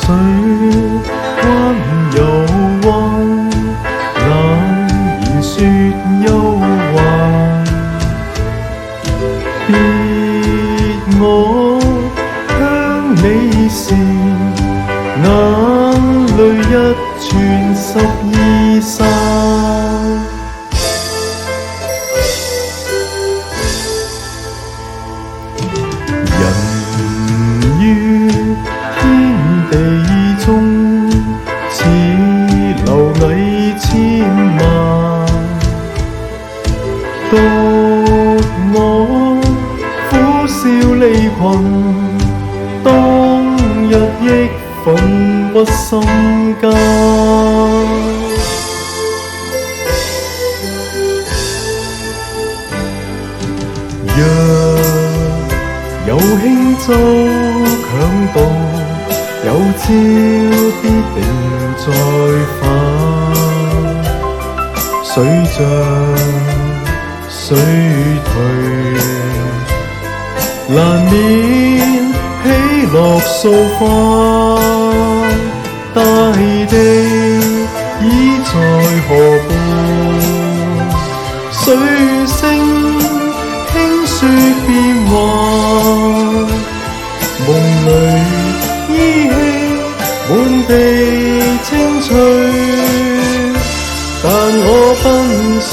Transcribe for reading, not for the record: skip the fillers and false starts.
水溫柔溫，冷言說憂患。別我向你時，眼淚一串12散。人於天地中，似螻蟻千萬，獨我苦笑離群，當日憶奮鬱心間。若有輕舟強渡，有朝必定再返。水漲水退，難免喜樂掃翻。大地已在河畔，水聲輕說變幻。夢裏依稀滿地青翠，但我奔上。